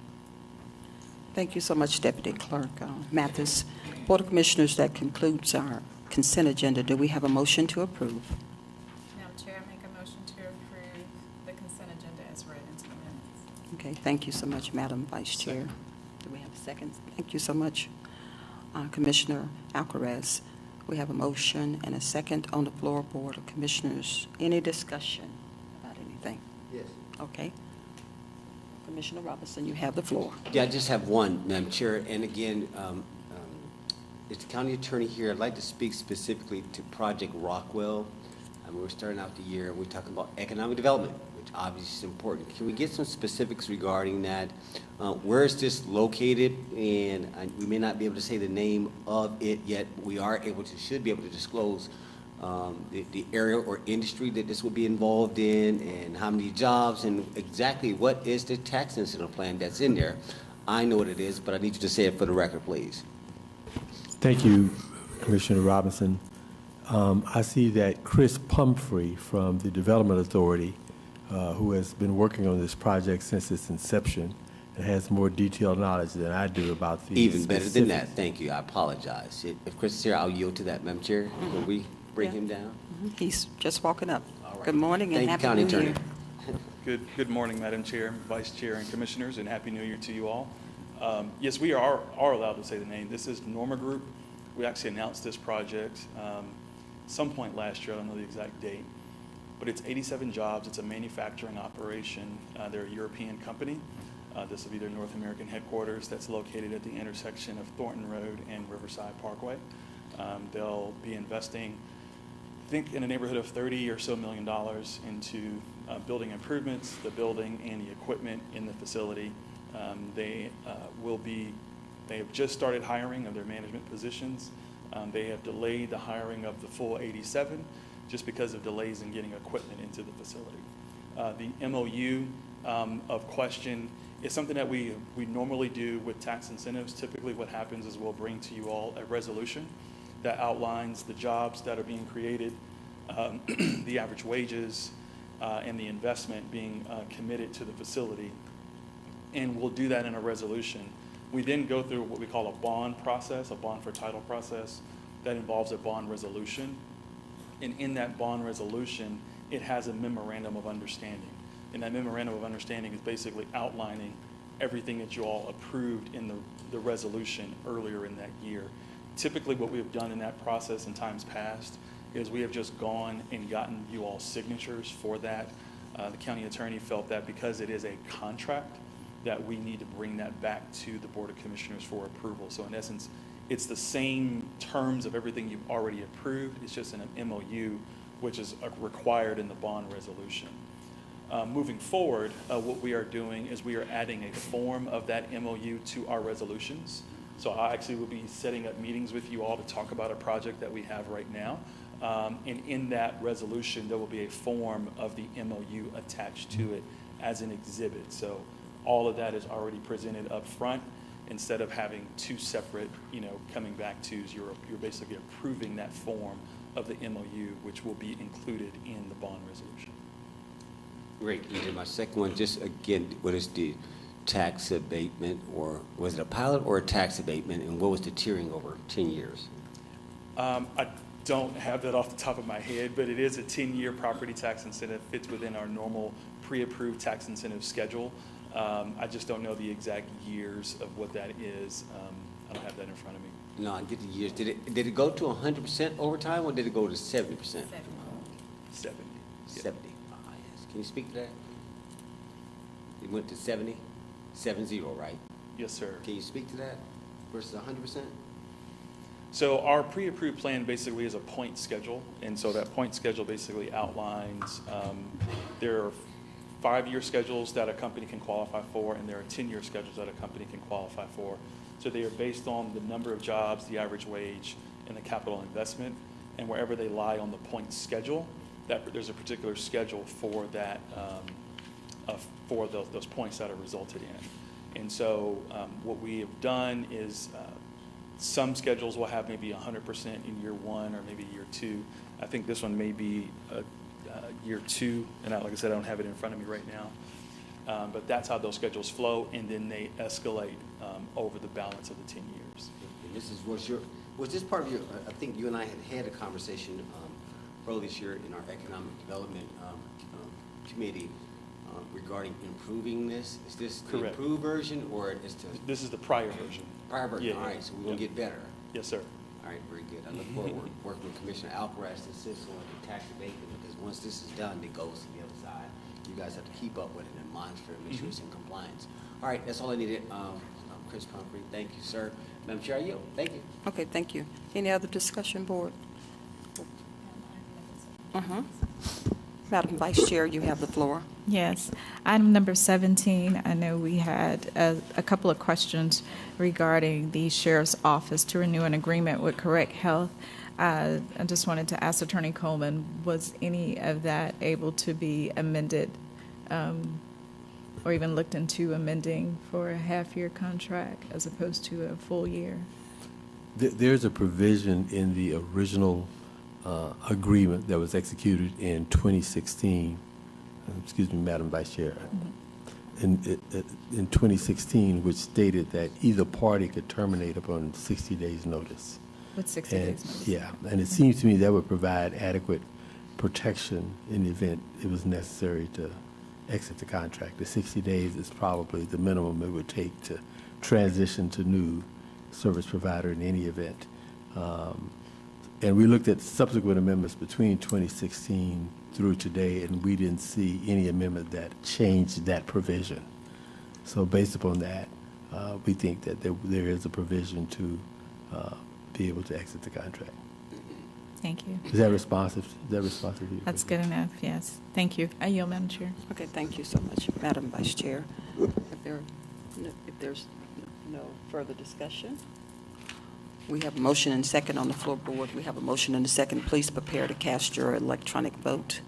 Thank you so much, Deputy Clerk Mathis. Board of Commissioners, that concludes our consent agenda. Do we have a motion to approve? Madam Chair, I make a motion to approve the consent agenda as read into the minutes. Okay, thank you so much, Madam Vice Chair. Do we have a second? Thank you so much, Commissioner Alcaraz. We have a motion and a second on the floor. Board of Commissioners, any discussion about anything? Yes. Okay. Commissioner Robinson, you have the floor. Yeah, I just have one, Madam Chair, and again, it's the county attorney here. I'd like to speak specifically to Project Rockwell. We're starting out the year, and we're talking about economic development, which obviously is important. Can we get some specifics regarding that? Where is this located? And we may not be able to say the name of it yet, but we are able to, should be able to disclose the area or industry that this will be involved in, and how many jobs, and exactly what is the tax incentive plan that's in there. I know what it is, but I need you to say it for the record, please. Thank you, Commissioner Robinson. I see that Chris Pumphrey from the Development Authority, who has been working on this project since its inception and has more detailed knowledge than I do about the Even better than that. specifics. Thank you. I apologize. If Chris is here, I'll yield to that, Madam Chair. Will we bring him down? He's just walking up. All right. Good morning and Thank you, Happy County New Year. Attorney. Good morning, Madam Chair, Vice Chair, and Commissioners, and Happy New Year to you all. Yes, we are allowed to say the name. This is Norma Group. We actually announced this project some point last year. I don't know the exact date. but it's 87 jobs. It's a manufacturing operation. They're a European company. This will be their North American headquarters that's located at the intersection of Thornton Road and Riverside Parkway. They'll be investing, I think, in a neighborhood of $30 or so million into building improvements, the building and the equipment in the facility. They have just started hiring of their management positions. They have delayed the hiring of the full 87 just because of delays in getting equipment into the facility. The MOU of question is something that we normally do with tax incentives. Typically what happens is we'll bring to you all a resolution that outlines the jobs that are being created, the average wages, and the investment being committed to the facility. And we'll do that in a resolution. We then go through what we call a bond process, a bond for title process, that involves a bond resolution. And in that bond resolution, it has a memorandum of understanding. And that memorandum of understanding is basically outlining everything that you all approved in the resolution earlier in that year. Typically what we have done in that process in times past is we have just gone and gotten you all signatures for that. The county attorney felt that because it is a contract, that we need to bring that back to the Board of Commissioners for approval. So in essence, it's the same terms of everything you've already approved. It's just in an MOU, which is required in the bond resolution. Moving forward, what we are doing is we are adding a form of that MOU to our resolutions. So I actually will be setting up meetings with you all to talk about a project that we have right now. And in that resolution, there will be a form of the MOU attached to it as an exhibit. So all of that is already presented up front instead of having two separate, coming back to, you're basically approving that form of the MOU, which will be included in the bond resolution. Great. And then my second one, just again, what is the tax abatement, or was it a pilot or a tax abatement, and what was the tiering over 10 years? I don't have that off the top of my head, but it is a 10-year property tax incentive, fits within our normal pre-approved tax incentive schedule. I just don't know the exact years of what that is. I don't have that in front of me. No, I get the years. Did it go to 100% overtime, or did it go to 70%? 70. 70. Yes. Can you speak to that? It went to 70? 70, right? Yes, sir. Can you speak to that versus 100%? So our pre-approved plan basically is a point schedule, and so that point schedule basically outlines there are 5-year schedules that a company can qualify for, and there are 10-year schedules that a company can qualify for. So they are based on the number of jobs, the average wage, and the capital investment, and wherever they lie on the point schedule, there's a particular schedule for that, for those points that are resulted in. And so what we have done is some schedules will have maybe 100% in year 1 or maybe year 2. I think this one may be year 2, and like I said, I don't have it in front of me right now. But that's how those schedules flow, and then they escalate over the balance of the 10 years. And this was this part of your, I think you and I had a conversation earlier this year in our Economic Development Committee regarding improving this. Is this the Correct. improved version, or is This is the prior version. prior version? Yeah, All right, so we're going to get better. Yes, sir. All right, very good. I look forward to working with Commissioner Alcaraz to assist on the tax abatement, because once this is done, it goes to the other side. You guys have to keep up with it and monitor and make sure it's in compliance. All right, that's all I needed. Chris Pumphrey, thank you, sir. Madam Chair, I yield. Thank you. Okay, thank you. Any other discussion, Board? Madam Vice Chair, you have the floor. Yes. Item number 17, I know we had a couple of questions regarding the Sheriff's Office to renew an agreement with Correct Health. I just wanted to ask Attorney Coleman, was any of that able to be amended or even looked into amending for a half-year contract as opposed to a full year? There's a provision in the original agreement that was executed in 2016, excuse me, Madam Vice Chair, in 2016, which stated that either party could terminate upon 60 days' notice. With 60 days notice? Yeah, and it seems to me that would provide adequate protection in the event it was necessary to exit the contract. The 60 days is probably the minimum it would take to transition to new service provider in any event. And we looked at subsequent amendments between 2016 through today, and we didn't see any amendment that changed that provision. So based upon that, we think that there is a provision to be able to exit the contract. Thank you. Is that responsive? Is that responsive to you? That's good enough, yes. Thank you. I yield, Madam Chair. Okay, thank you so much, Madam Vice Chair. If there's no further discussion, we have a motion and second on the floor board. We have a motion and a second. Please prepare to cast your electronic vote.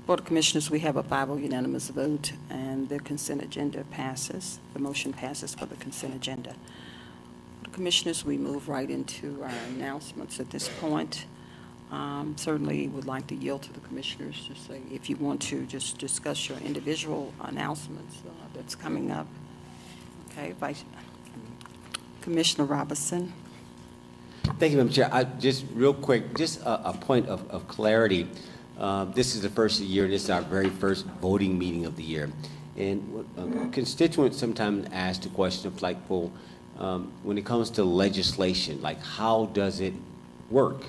Board of Commissioners, we have a 5-0 unanimous vote, and the consent agenda passes. The motion passes for the consent agenda. Board of Commissioners, we move right into our announcements at this point. Certainly would like to yield to the commissioners to say if you want to just discuss your individual announcements that's coming up. Okay, Commissioner Robinson. Thank you, Madam Chair. Just real quick, just a point of clarity. This is the first of the year, and this is our very first voting meeting of the year. And constituents sometimes ask the question of like, well, when it comes to legislation, like how does it work?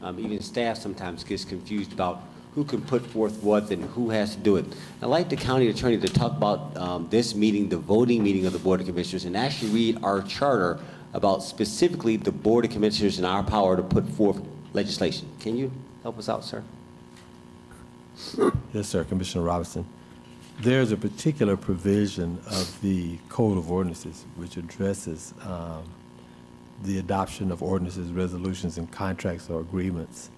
Even staff sometimes gets confused about who can put forth what and who has to do it. I'd like the county attorney to talk about this meeting, the voting meeting of the Board of Commissioners, and actually read our charter about specifically the Board of Commissioners and our power to put forth legislation. Can you help us out, sir? Yes, sir, Commissioner Robinson. There's a particular provision of the Code of Ordinances which addresses the adoption of ordinances, resolutions, and contracts or agreements.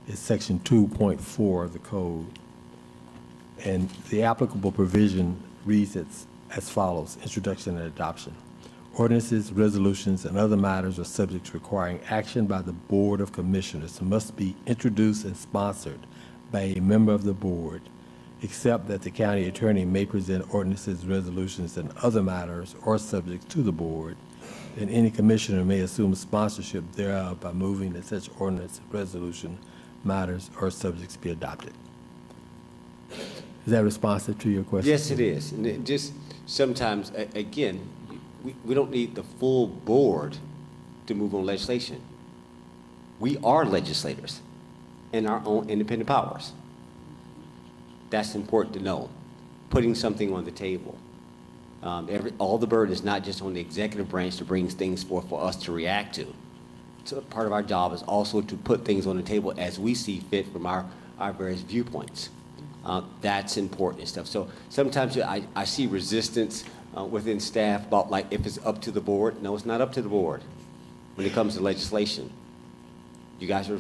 It's section 2.4 of the code. And the applicable provision reads as follows: introduction and adoption. Ordinances, resolutions, and other matters or subjects requiring action by the Board of Commissioners must be introduced and sponsored by a member of the board, except that the county attorney may present ordinances, resolutions, and other matters or subjects to the board, and any commissioner may assume sponsorship thereof by moving that such ordinance, resolution, matters, or subjects be adopted. Is that responsive to your question? Yes, it is. And it just sometimes, again, we don't need the full board to move on legislation. We are legislators in our own independent powers. That's important to know. Putting something on the table. All the burden is not just on the executive branch to bring things forth for us to react to. So part of our job is also to put things on the table as we see fit from our various viewpoints. That's important and stuff. So sometimes I see resistance within staff about like if it's up to the board. No, it's not up to the board when it comes to legislation. You guys are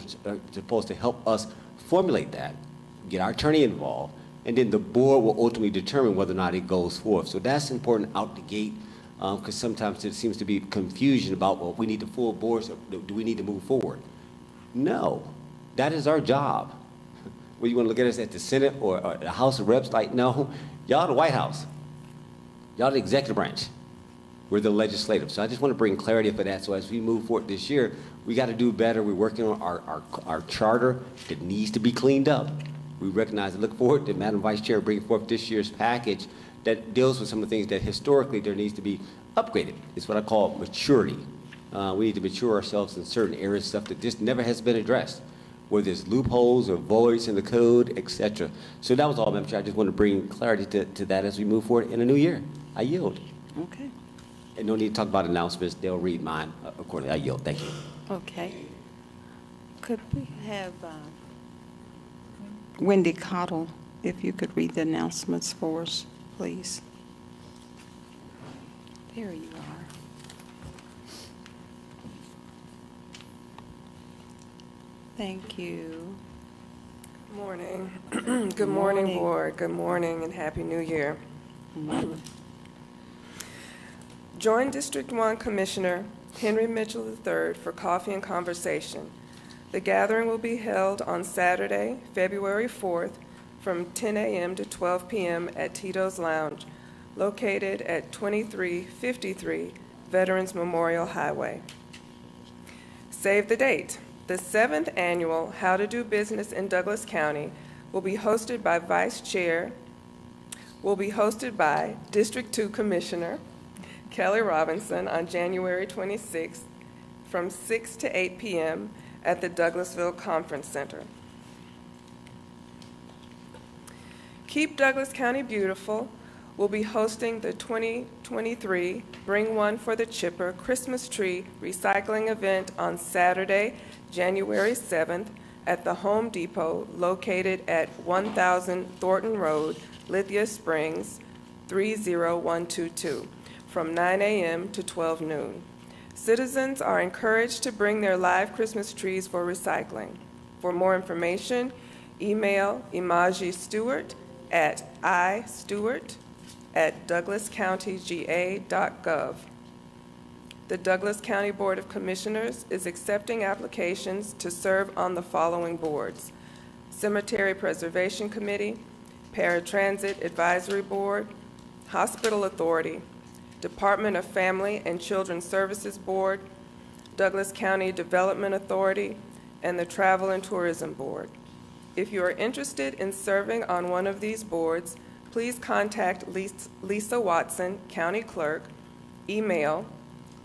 supposed to help us formulate that, get our attorney involved, and then the board will ultimately determine whether or not it goes forth. So that's important out the gate, because sometimes there seems to be confusion about, well, we need the full board, so do we need to move forward? No, that is our job. Well, you want to look at us at the Senate or the House of Reps? Like, no, y'all the White House. Y'all the executive branch. We're the legislative. So I just want to bring clarity for that. So as we move forward this year, we got to do better. We're working on our charter that needs to be cleaned up. We recognize and look forward to Madam Vice Chair bringing forth this year's package that deals with some of the things that historically there needs to be upgraded. It's what I call maturity. We need to mature ourselves in certain areas, stuff that just never has been addressed, whether there's loopholes or voids in the code, etc. So that was all, Madam Chair. I just want to bring clarity to that as we move forward in a new year. I yield. Okay. And no need to talk about announcements. They'll read mine accordingly. I yield. Thank you. Okay. Could we have Wendy Cottle, if you could read the announcements for us, please? There you are. Thank you. Good morning. Good morning, Board. Good morning and Happy New Year. Join District 1 Commissioner Henry Mitchell III for coffee and conversation. The gathering will be held on Saturday, February 4th, from 10 a.m. to 12 p.m. at Tito's Lounge, located at 2353 Veterans Memorial Highway. Save the date. The 7th Annual How to Do Business in Douglas County will be hosted by District 2 Commissioner Kelly Robinson on January 26th from 6 to 8 p.m. at the Douglasville Conference Center. Keep Douglas County Beautiful will be hosting the 2023 Bring One for the Chipper Christmas Tree Recycling Event on Saturday, January 7th at the Home Depot located at 1000 Thornton Road, Lithia Springs, 30122, from 9 a.m. to 12 noon. Citizens are encouraged to bring their live Christmas trees for recycling. For more information, email Imaji Stewart at istewart@douglascountyga.gov. The Douglas County Board of Commissioners is accepting applications to serve on the following boards: Cemetery Preservation Committee, Paratransit Advisory Board, Hospital Authority, Department of Family and Children Services Board, Douglas County Development Authority, and the Travel and Tourism Board. If you are interested in serving on one of these boards, please contact Lisa Watson, County Clerk, email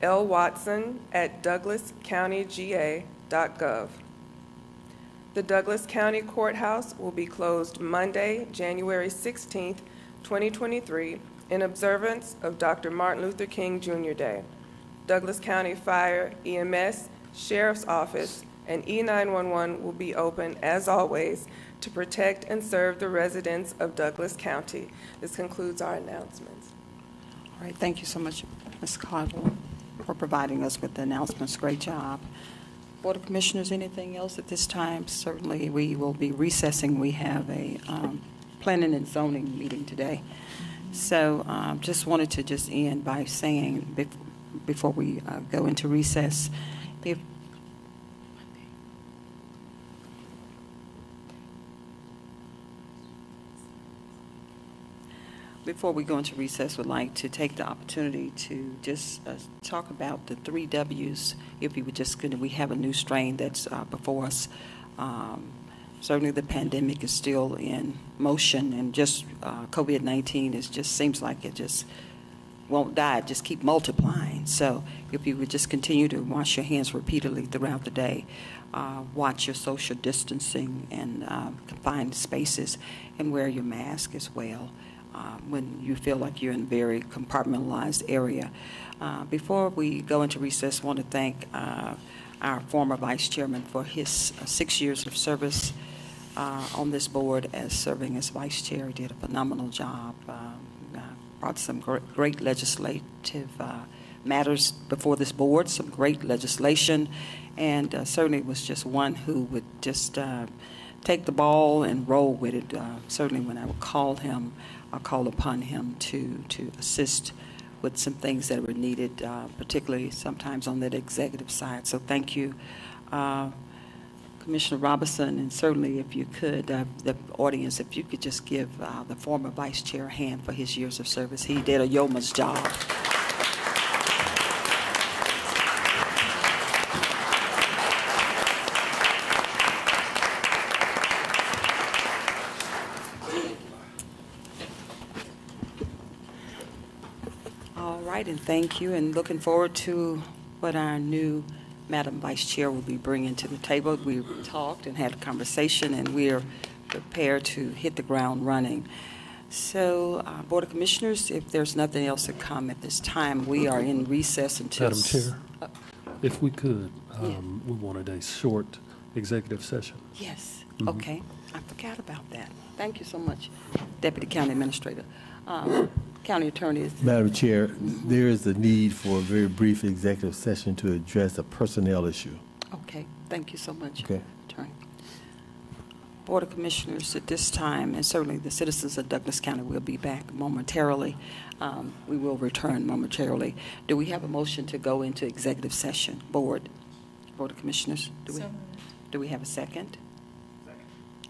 lwatson@douglascountyga.gov. The Douglas County Courthouse will be closed Monday, January 16th, 2023, in observance of Dr. Martin Luther King Jr. Day. Douglas County Fire, EMS, Sheriff's Office, and E911 will be open, as always, to protect and serve the residents of Douglas County. This concludes our announcements. All right, thank you so much, Ms. Caldwell, for providing us with the announcements. Great job. Board of Commissioners, anything else at this time? Certainly, we will be recessing. We have a planning and zoning meeting today. So just wanted to just end by saying, before we go into recess, before we go into recess, would like to take the opportunity to just talk about the 3 W's. If we would just, we have a new strain that's before us. Certainly the pandemic is still in motion, and just COVID-19 seems like it just won't die, just keep multiplying. So if you would just continue to wash your hands repeatedly throughout the day, watch your social distancing and confined spaces, and wear your mask as well when you feel like you're in a very compartmentalized area. Before we go into recess, I want to thank our former vice chairman for his 6 years of service on this board as serving as vice chair. He did a phenomenal job, brought some great legislative matters before this board, some great legislation, and certainly was just one who would just take the ball and roll with it. Certainly when I would call upon him to assist with some things that were needed, particularly sometimes on that executive side. So thank you, Commissioner Robinson, and certainly if you could, the audience, if you could just give the former vice chair a hand for his years of service. He did a yeoman's job. All right, and thank you, and looking forward to what our new Madam Vice Chair will be bringing to the table. We talked and had a conversation, and we're prepared to hit the ground running. So, Board of Commissioners, if there's nothing else to come at this time, we are in recess until... Madam Chair, if we could, we wanted a short executive session. Yes, Mhm. okay. I forgot about that. Thank you so much, Deputy County Administrator. County Attorney is... Madam Chair, there is a need for a very brief executive session to address a personnel issue. Okay, thank you so much, Okay. Attorney. Board of Commissioners, at this time, and certainly the citizens of Douglas County will be back momentarily. We will return momentarily. Do we have a motion to go into executive session? Board of Commissioners, do we have a second?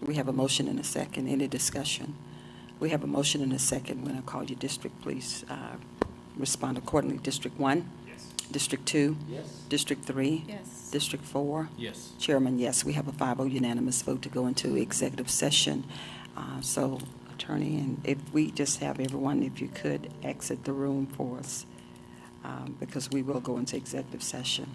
We have a motion and a second. Any discussion? We have a motion and a second. When I call you district, please respond accordingly. District 1? Yes. District 2? Yes. District 3? Yes. District 4? Yes. Chairman, yes. We have a 5-0 unanimous vote to go into executive session. So, Attorney, and if we just have everyone, if you could exit the room for us, because we will go into executive session.